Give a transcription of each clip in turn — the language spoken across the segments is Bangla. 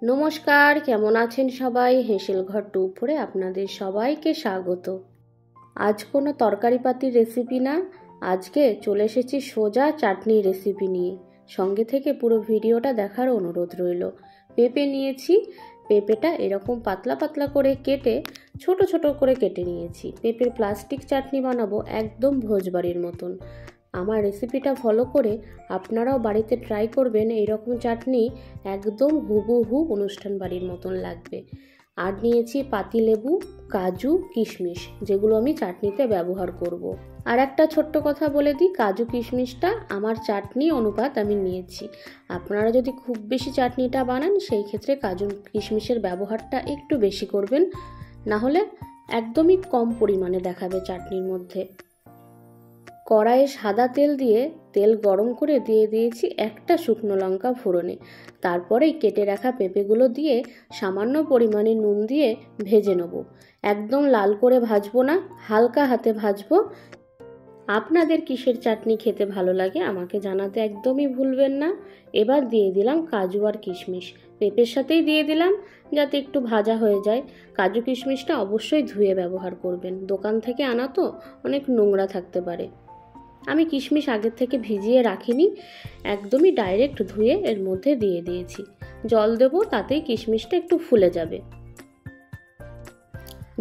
নমস্কার, কেমন আছেন সবাই? হেসেল ঘর 2 আপনাদের সবাইকে স্বাগত। আজ কোনো তরকারিপাতির রেসিপি না, আজকে চলে এসেছি সোজা চাটনির রেসিপি নিয়ে। সঙ্গে থেকে পুরো ভিডিওটা দেখার অনুরোধ রইল। পেঁপে নিয়েছি, পেঁপেটা এরকম পাতলা পাতলা করে কেটে ছোট ছোট করে কেটে নিয়েছি। পেঁপের প্লাস্টিক চাটনি বানাবো একদম ভোজবাড়ির মতন। আমার রেসিপিটা ফলো করে আপনারাও বাড়িতে ট্রাই করবেন। এইরকম চাটনি একদম হুবহু অনুষ্ঠান বাড়ির মতন লাগবে। আর নিয়েছি পাতিলেবু, কাজু, কিশমিশ, যেগুলো আমি চাটনিতে ব্যবহার করব। আর একটা ছোট্ট কথা বলে দিই, কাজু কিশমিশটা আমার চাটনি অনুপাত আমি নিয়েছি। আপনারা যদি খুব বেশি চাটনিটা বানান সেই ক্ষেত্রে কাজু কিশমিশের ব্যবহারটা একটু বেশি করবেন, না হলে একদমই কম পরিমাণে দেখাবে চাটনির মধ্যে। কড়াইয়ে সাদা তেল দিয়ে তেল গরম করে দিয়ে দিয়েছি একটা শুকনো লঙ্কা ফোড়নে। তারপরেই কেটে রাখা পেঁপেগুলো দিয়ে সামান্য পরিমাণে নুন দিয়ে ভেজে নেব। একদম লাল করে ভাজবো না, হালকা হাতে ভাজবো। আপনাদের কিসের চাটনি খেতে ভালো লাগে আমাকে জানাতে একদমই ভুলবেন না। এবার দিয়ে দিলাম কাজু আর কিশমিশ, পেঁপের সাথেই দিয়ে দিলাম যাতে একটু ভাজা হয়ে যায়। কাজু কিশমিশটা অবশ্যই ধুয়ে ব্যবহার করবেন, দোকান থেকে আনা তো অনেক নোংরা থাকতে পারে। আমি কিশমিশ আগের থেকে ভিজিয়ে রাখিনি, একদমই ডাইরেক্ট ধুয়ে এর মধ্যে দিয়ে দিয়েছি। জল দেবো, তাতেই কিশমিশটা একটু ফুলে যাবে।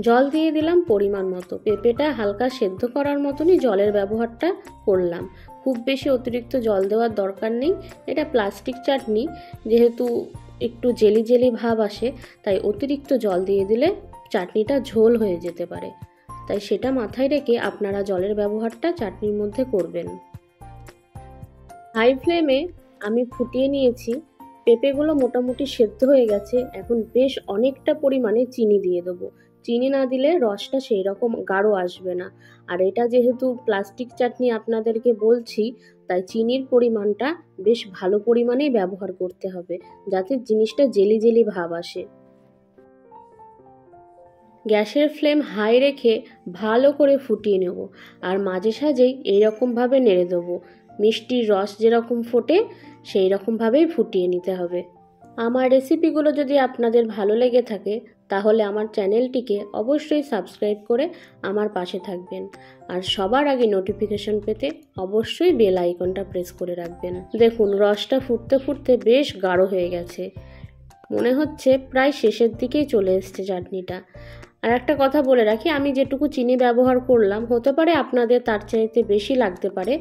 জল দিয়ে দিলাম পরিমাণ মতো। পেঁপেটা হালকা সেদ্ধ করার মতনই জলের ব্যবহারটা করলাম, খুব বেশি অতিরিক্ত জল দেওয়ার দরকার নেই। এটা প্লাস্টিক চাটনি, যেহেতু একটু জেলি জেলি ভাব আসে, তাই অতিরিক্ত জল দিয়ে দিলে চাটনিটা ঝোল হয়ে যেতে পারে। তাই সেটা মাথায় রেখে আপনারা জলের ব্যবহারটা চাটনির মধ্যে করবেন। হাই ফ্লেমে আমি ফুটিয়ে নিয়েছি। পেঁপেগুলো মোটামুটি সেদ্ধ হয়ে গেছে। এখন বেশ অনেকটা পরিমাণে চিনি দিয়ে দেবো। চিনি না দিলে রসটা সেই রকম গাঢ় আসবে না। আর এটা যেহেতু প্লাস্টিক চাটনি আপনাদেরকে বলছি, তাই চিনির পরিমাণটা বেশ ভালো পরিমাণেই ব্যবহার করতে হবে, যাতে জিনিসটা জেলি জেলি ভাব আসে। গ্যাসের ফ্লেম হাই রেখে ভালো করে ফুটিয়ে নেব। আর মাঝে সাঝেই এইরকমভাবে নেড়ে দেবো। মিষ্টির রস যেরকম ফোটে সেই রকমভাবেই ফুটিয়ে নিতে হবে। আমার রেসিপিগুলো যদি আপনাদের ভালো লেগে থাকে তাহলে আমার চ্যানেলটিকে অবশ্যই সাবস্ক্রাইব করে আমার পাশে থাকবেন। আর সবার আগে নোটিফিকেশন পেতে অবশ্যই বেল আইকনটা প্রেস করে রাখবেন। দেখুন, রসটা ফুটতে ফুটতে বেশ গাঢ় হয়ে গেছে, মনে হচ্ছে প্রায় শেষের দিকেই চলে এসছে চাটনিটা। আর একটা কথা বলে রাখি, আমি যেটুকু চিনি ব্যবহার করলাম, হতে পারে আপনাদের তার চাইতে বেশি লাগতে পারে।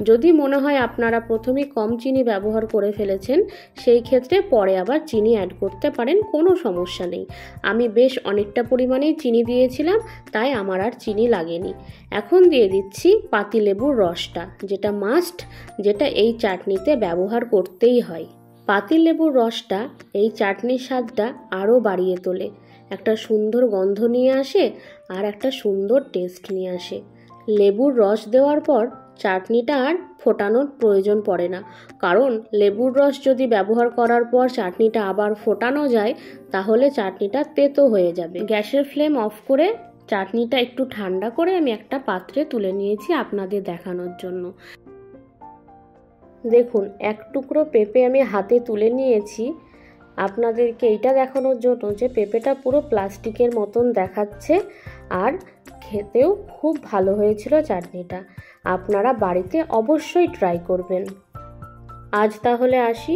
যদি মনে হয় আপনারা প্রথমেই কম চিনি ব্যবহার করে ফেলেছেন, সেই ক্ষেত্রে পরে আবার চিনি অ্যাড করতে পারেন, কোনো সমস্যা নেই। আমি বেশ অনেকটা পরিমাণেই চিনি দিয়েছিলাম, তাই আমার আর চিনি লাগেনি। এখন দিয়ে দিচ্ছি পাতিলেবুর রসটা, যেটা মাস্ট, যেটা এই চাটনিতে ব্যবহার করতেই হয়। পাতিলেবুর রসটা এই চাটনির স্বাদটা আরও বাড়িয়ে তোলে, একটা সুন্দর গন্ধ নিয়ে আসে আর একটা সুন্দর টেস্ট নিয়ে আসে। লেবুর রস দেওয়ার পর চাটনিটা আর ফোটানোর প্রয়োজন পড়ে না, কারণ লেবুর রস যদি ব্যবহার করার পর চাটনিটা আবার ফোটানো যায় তাহলে চাটনিটা তেতো হয়ে যাবে। গ্যাসের ফ্লেম অফ করে চাটনিটা একটু ঠান্ডা করে আমি একটা পাত্রে তুলে নিয়েছি আপনাদের দেখানোর জন্য। দেখুন, এক টুকরো পেঁপে আমি হাতে তুলে নিয়েছি আপনাদেরকে এইটা দেখানোর জন্য যে পেঁপেটা পুরো প্লাস্টিকের মতন দেখাচ্ছে, আর খেতেও খুব ভালো হয়েছিল চাটনিটা। আপনারা বাড়িতে অবশ্যই ট্রাই করবেন। আজ তাহলে আসি,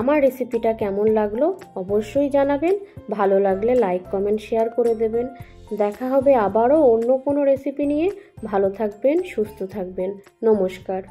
আমার রেসিপিটা কেমন লাগলো অবশ্যই জানাবেন। ভালো লাগলে লাইক, কমেন্ট, শেয়ার করে দেবেন। দেখা হবে আবারও অন্য কোনো রেসিপি নিয়ে। ভালো থাকবেন, সুস্থ থাকবেন। নমস্কার।